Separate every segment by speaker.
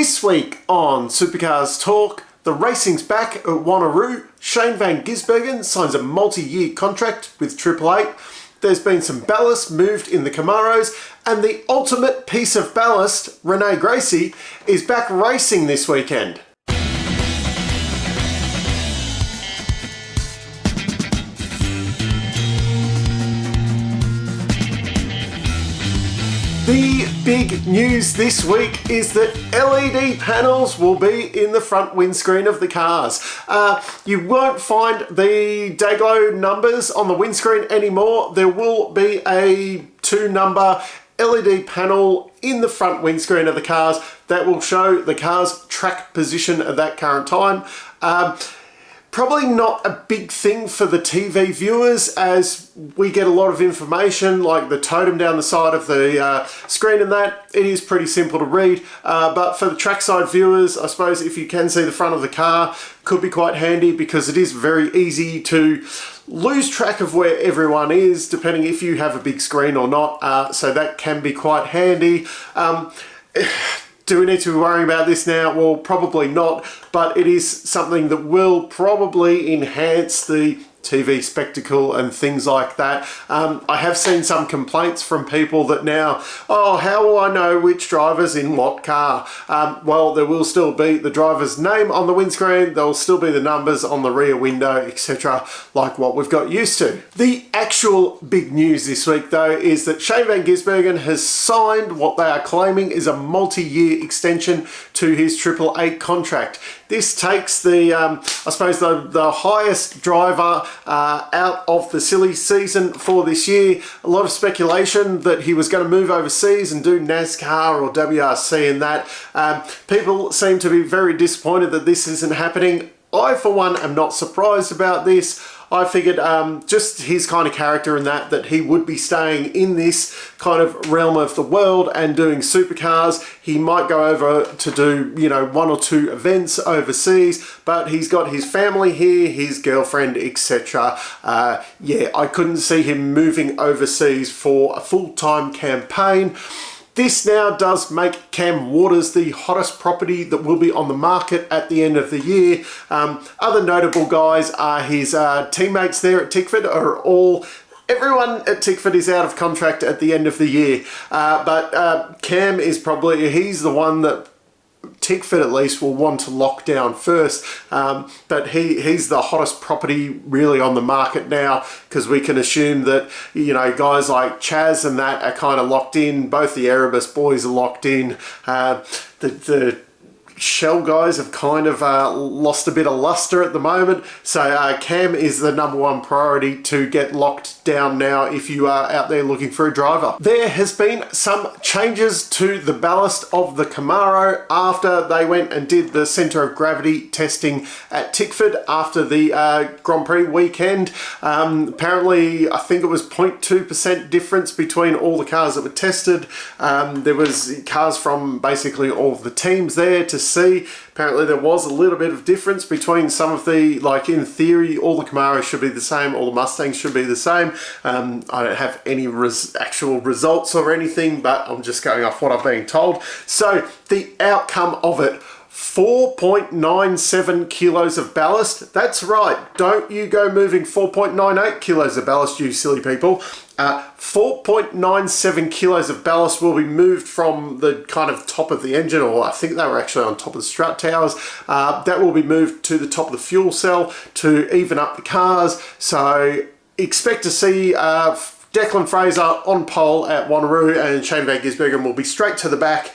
Speaker 1: This week on Supercars Torque, the racing's back at Wanneroo. Shane Van Gisbergen signs a multi-year contract with Triple Eight. There's been some ballast moved in the Camaros, and the ultimate piece of ballast, Renee Gracie, is back racing this weekend. The big news this week is that LED panels will be in the front windscreen of the cars. You won't find the Dayglow numbers on the windscreen anymore. There will be a 2-number LED panel in the front windscreen of the cars that will show the car's track position at that current time. Probably not a big thing for the TV viewers, as we get a lot of information like the totem down the side of the screen, and that it is pretty simple to read. But for the trackside viewers, I suppose if you can see the front of the car, could be quite handy, because it is very easy to lose track of where everyone is depending if you have a big screen or not. So that can be quite handy. Do we need to be worrying about this now? Well, probably not, but it is something that will probably enhance the TV spectacle and things like that. I have seen some complaints from people that now, oh, how will I know which driver's in what car? Well, there will still be the driver's name on the windscreen, there will still be the numbers on the rear window, etc., like what we've got used to. The actual big news this week, though, is that Shane Van Gisbergen has signed what they are claiming is a multi-year extension to his Triple Eight contract. This takes the, I suppose, the highest driver out of the silly season for this year. A lot of speculation that he was going to move overseas and do NASCAR or WRC and that. People seem to be very disappointed that this isn't happening. I, for one, am not surprised about this. I figured just his kind of character and that he would be staying in this kind of realm of the world and doing supercars. He might go over to do, you know, 1 or 2 events overseas, but he's got his family here, his girlfriend, etc. Yeah, I couldn't see him moving overseas for a full-time campaign. This now does make Cam Waters the hottest property that will be on the market at the end of the year. Other notable guys are his teammates there at Tickford. Everyone at Tickford is out of contract at the end of the year. But Cam is probably, he's the one that Tickford at least will want to lock down first, but he's the hottest property really on the market now, because we can assume that, you know, guys like Chaz and that are kind of locked in. Both the Erebus boys are locked in. The Shell guys have kind of lost a bit of luster at the moment, so Cam is the #1 priority to get locked down now if you are out there looking for a driver. There has been some changes to the ballast of the Camaro after they went and did the centre of gravity testing at Tickford after the Grand Prix weekend. Apparently, I think it was 0.2% difference between all the cars that were tested. There was cars from basically all of the teams there to see. Apparently there was a little bit of difference between some of the, like in theory, all the Camaros should be the same, all the Mustangs should be the same. I don't have any actual results or anything, but I'm just going off what I've been told. So the outcome of it, 4.97 kilos of ballast. That's right, don't you go moving 4.98 kilos of ballast, you silly people. 4.97 kilos of ballast will be moved from the kind of top of the engine, or I think they were actually on top of the strut towers. That will be moved to the top of the fuel cell to even up the cars. So expect to see Declan Fraser on pole at Wanneroo, and Shane Van Gisbergen will be straight to the back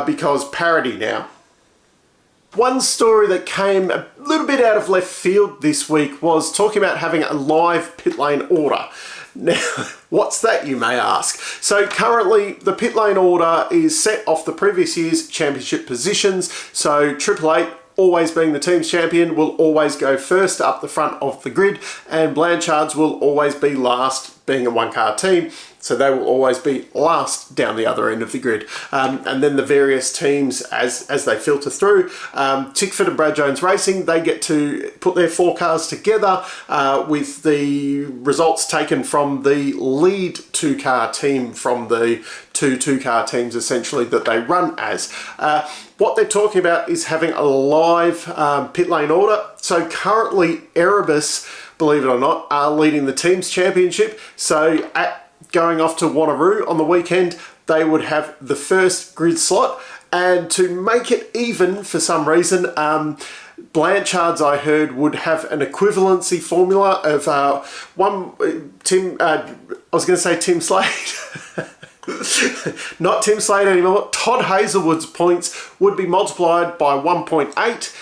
Speaker 1: because parity now. One story that came a little bit out of left field this week was talking about having a live pit lane order. Now, what's that, you may ask? So currently the pit lane order is set off the previous year's championship positions. So Triple Eight, always being the team's champion, will always go first up the front of the grid, and Blanchards will always be last, being a 1-car team. So they will always be last down the other end of the grid. And then the various teams, as they filter through, Tickford and Brad Jones Racing, they get to put their 4 cars together with the results taken from the lead 2-car team from the two 2-car teams essentially that they run as. what they're talking about is having a live pit lane order. So currently Erebus, believe it or not, are leading the teams championship. So going off to Wanneroo on the weekend, they would have the first grid slot. And to make it even for some reason, Blanchard's, I heard, would have an equivalency formula of Tim Slade. Not Tim Slade anymore. Todd Hazelwood's points would be multiplied by 1.8,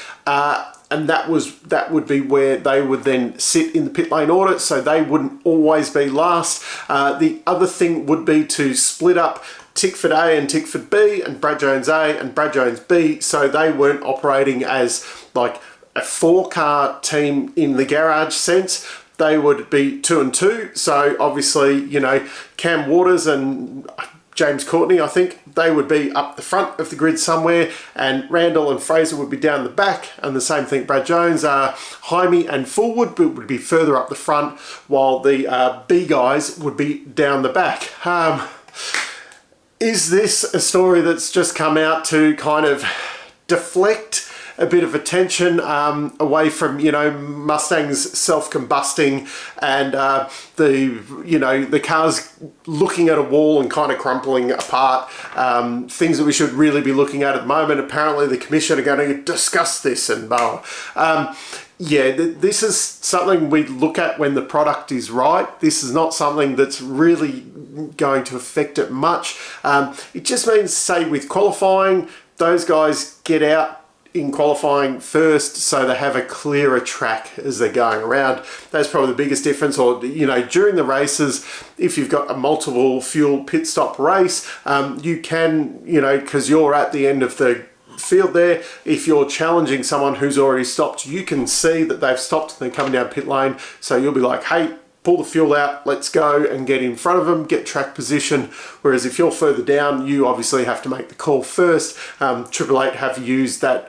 Speaker 1: and that would be where they would then sit in the pit lane order, so they wouldn't always be last. The other thing would be to split up Tickford A and Tickford B, and Brad Jones A and Brad Jones B, so they weren't operating as like a 4-car team in the garage sense. They would be 2 and 2. So obviously, you know, Cam Waters and James Courtney, I think, they would be up the front of the grid somewhere, and Randall and Fraser would be down the back, and the same thing, Brad Jones, Jaime and Fullwood would be further up the front, while the B guys would be down the back. Is this a story that's just come out to kind of deflect a bit of attention away from, you know, Mustangs self-combusting and the cars looking at a wall and kind of crumpling apart, things that we should really be looking at the moment? Apparently the Commission are going to discuss this and blah. Yeah, this is something we look at when the product is right. This is not something that's really going to affect it much. It just means, say, with qualifying, those guys get out in qualifying first, so they have a clearer track as they're going around. That's probably the biggest difference. Or, you know, during the races, if you've got a multiple fuel pit stop race, you can, you know, because you're at the end of the field there, if you're challenging someone who's already stopped, you can see that they've stopped and they're coming down pit lane, so you'll be like, hey, pull the fuel out, let's go, and get in front of them, get track position. Whereas if you're further down, you obviously have to make the call first. Triple Eight have used that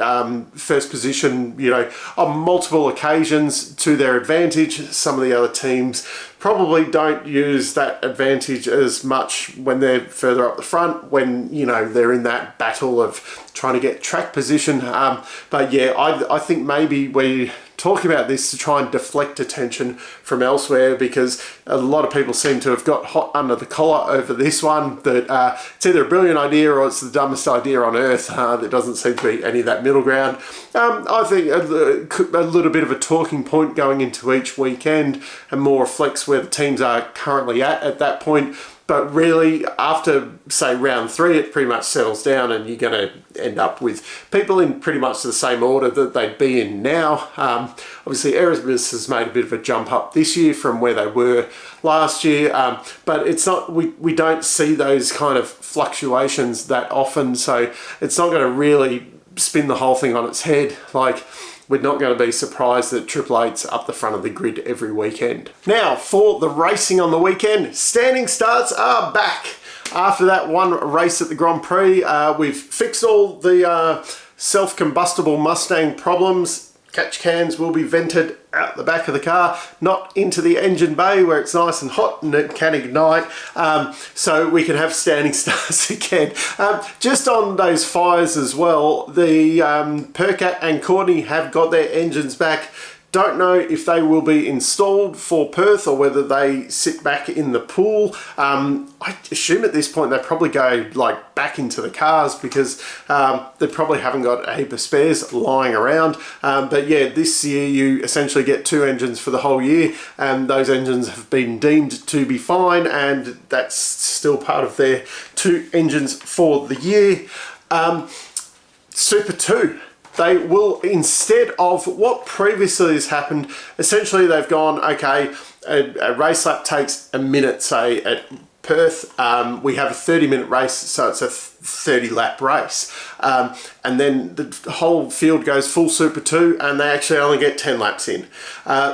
Speaker 1: first position, you know, on multiple occasions to their advantage. Some of the other teams probably don't use that advantage as much when they're further up the front, when, you know, they're in that battle of trying to get track position. But yeah, I think maybe we talking about this to try and deflect attention from elsewhere, because a lot of people seem to have got hot under the collar over this one, that it's either a brilliant idea or it's the dumbest idea on earth. There doesn't seem to be any of that middle ground. I think a little bit of a talking point going into each weekend, and more reflects where the teams are currently at that point. But really, after, say, round 3, it pretty much settles down, and you're going to end up with people in pretty much the same order that they'd be in now. Obviously, Erebus has made a bit of a jump up this year from where they were last year, but it's not. We don't see those kind of fluctuations that often, so it's not going to really spin the whole thing on its head. Like, we're not going to be surprised that Triple Eight's up the front of the grid every weekend. Now, for the racing on the weekend, standing starts are back. After that one race at the Grand Prix, we've fixed all the self-combustible Mustang problems. Catch cans will be vented out the back of the car, not into the engine bay where it's nice and hot and it can ignite, so we can have standing starts again. Just on those fires as well, the Percat and Courtney have got their engines back. Don't know if they will be installed for Perth or whether they sit back in the pool. I assume at this point they probably go like back into the cars, because they probably haven't got a heap of spares lying around. But yeah, this year you essentially get 2 engines for the whole year, and those engines have been deemed to be fine, and that's still part of their 2 engines for the year. Super 2. They will, instead of what previously has happened, essentially they've gone, okay, a race lap takes a minute, say at Perth, we have a 30-minute race, so it's a 30-lap race. And then the whole field goes full Super 2, and they actually only get 10 laps in.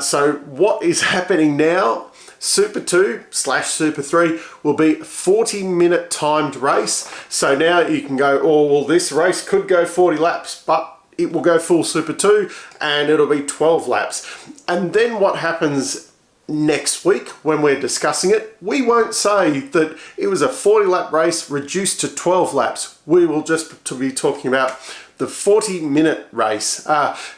Speaker 1: So what is happening now, Super 2/Super 3 will be a 40-minute timed race. So now you can go, oh, well, this race could go 40 laps, but it will go full Super 2 and it'll be 12 laps. And then what happens next week when we're discussing it, we won't say that it was a 40-lap race reduced to 12 laps. We will just be talking about the 40-minute race.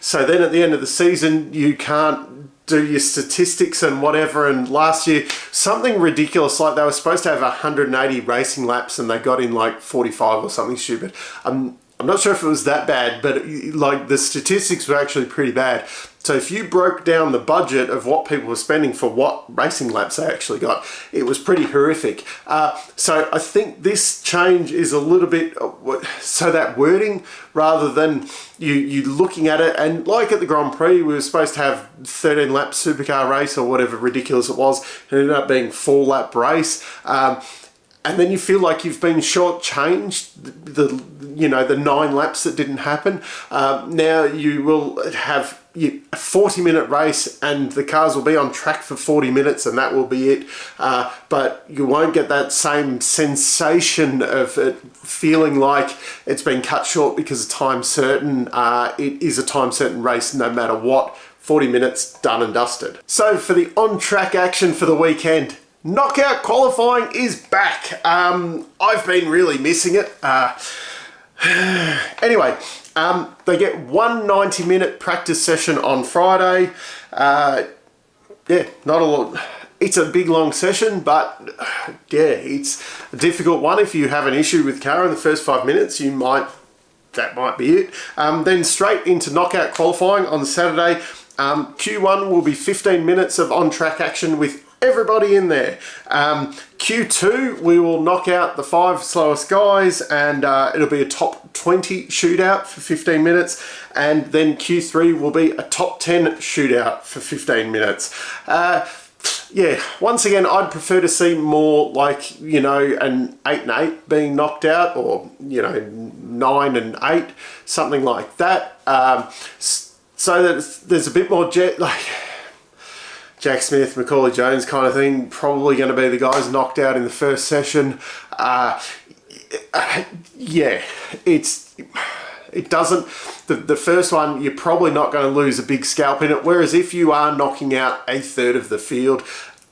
Speaker 1: So then at the end of the season, you can't do your statistics and whatever. And last year, something ridiculous, like they were supposed to have 180 racing laps and they got in like 45 or something stupid. I'm not sure if it was that bad, but like the statistics were actually pretty bad. So if you broke down the budget of what people were spending for what racing laps they actually got, it was pretty horrific. So I think this change is a little bit, so that wording, rather than you looking at it, and like at the Grand Prix, we were supposed to have 13 lap supercar race or whatever ridiculous it was. It ended up being 4-lap race. And then you feel like you've been shortchanged the 9 laps that didn't happen. Now you will have a 40-minute race and the cars will be on track for 40 minutes and that will be it. But you won't get that same sensation of it feeling like it's been cut short because of time certain. It is a time certain race no matter what. 40 minutes, done and dusted. So for the on-track action for the weekend, knockout qualifying is back. I've been really missing it. Anyway, they get one 90-minute practice session on Friday. Yeah, not a lot. It's a big long session, but yeah, it's a difficult one. If you have an issue with car in the first 5 minutes, that might be it. Then straight into knockout qualifying on Saturday. Q1 will be 15 minutes of on-track action with everybody in there. Q2, we will knock out the 5 slowest guys and it'll be a top 20 shootout for 15 minutes. And then Q3 will be a top 10 shootout for 15 minutes. Yeah, once again, I'd prefer to see more like, an 8 and 8 being knocked out, or, 9 and 8, something like that. So that there's a bit more Jack Smith, Macaulay Jones kind of thing, probably going to be the guys knocked out in the first session. Yeah, it doesn't, the first one, you're probably not going to lose a big scalp in it, whereas if you are knocking out a third of the field,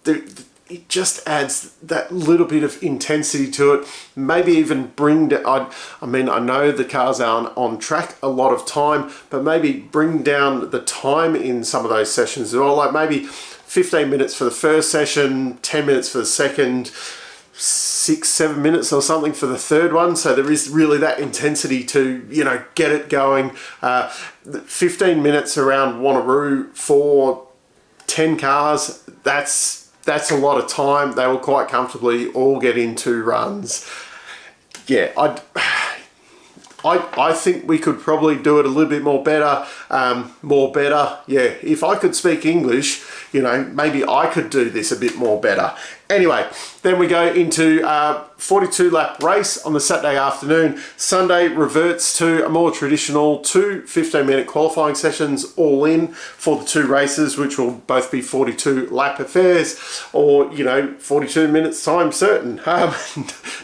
Speaker 1: it just adds that little bit of intensity to it. Maybe even bring down, I know the cars aren't on track a lot of time, but maybe bring down the time in some of those sessions as well. Like maybe 15 minutes for the first session, 10 minutes for the second, 6-7 minutes or something for the third one. So there is really that intensity to, get it going. 15 minutes around Wanneroo for 10 cars, that's a lot of time. They will quite comfortably all get into runs. Yeah, I think we could probably do it a little bit more better. Yeah, if I could speak English, maybe I could do this a bit more better. Anyway, then we go into 42-lap race on the Saturday afternoon. Sunday reverts to a more traditional 2 15-minute qualifying sessions all in for the 2 races, which will both be 42-lap affairs, or 42 minutes time certain.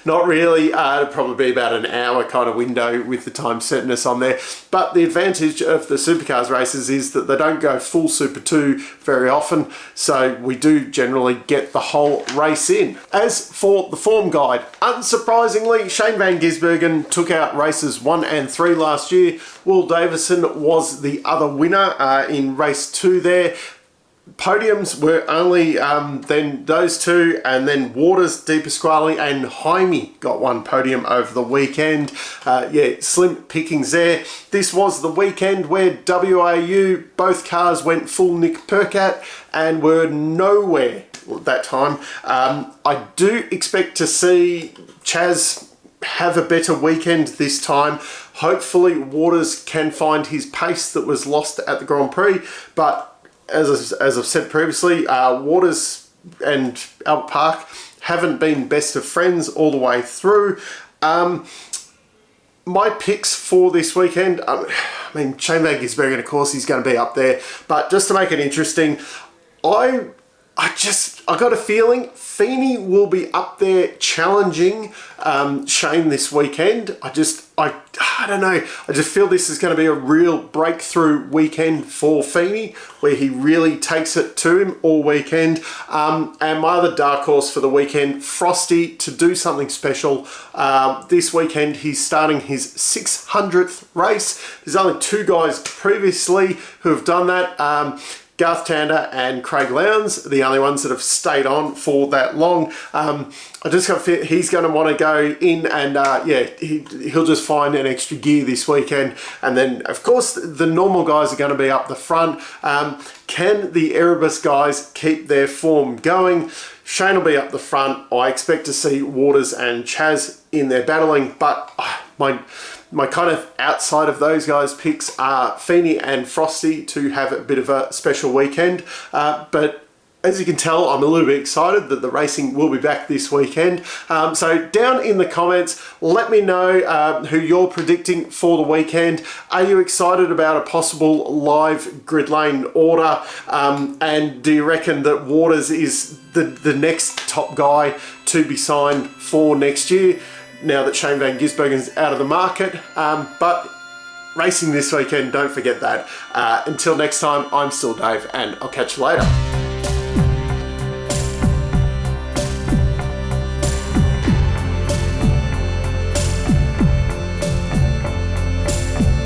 Speaker 1: Not really. It'll probably be about an hour kind of window with the time certainness on there. But the advantage of the Supercars races is that they don't go full Super 2 very often, so we do generally get the whole race in. As for the form guide, unsurprisingly, Shane Van Gisbergen took out races 1 and 3 last year. Will Davison was the other winner in race 2 there. Podiums were only then those 2, and then Waters, De Pasquale and Jaime got 1 podium over the weekend. Yeah, slim pickings there. This was the weekend where WAU, both cars went full Nick Percat and were nowhere that time. I do expect to see Chaz have a better weekend this time. Hopefully Waters can find his pace that was lost at the Grand Prix, but as I've said previously, Waters and Albert Park haven't been best of friends all the way through. My picks for this weekend, Shane Van Gisbergen, of course, he's going to be up there, but just to make it interesting, I I got a feeling Feeney will be up there challenging Shane this weekend. I don't know. I just feel this is going to be a real breakthrough weekend for Feeney, where he really takes it to him all weekend. And my other dark horse for the weekend, Frosty, to do something special. This weekend, he's starting his 600th race. There's only 2 guys previously who have done that. Garth Tander and Craig Lowndes are the only ones that have stayed on for that long. I just got to feel he's going to want to go in and, he'll just find an extra gear this weekend. And then, of course, the normal guys are going to be up the front. Can the Erebus guys keep their form going? Shane will be up the front. I expect to see Waters and Chaz in there battling, but my kind of outside of those guys picks are Feeney and Frosty to have a bit of a special weekend. But as you can tell, I'm a little bit excited that the racing will be back this weekend. So down in the comments, let me know who you're predicting for the weekend. Are you excited about a possible live grid lane order? And do you reckon that Waters is the next top guy to be signed for next year, now that Shane Van Gisbergen's out of the market? But racing this weekend, don't forget that. Until next time, I'm still Dave, and I'll catch you later.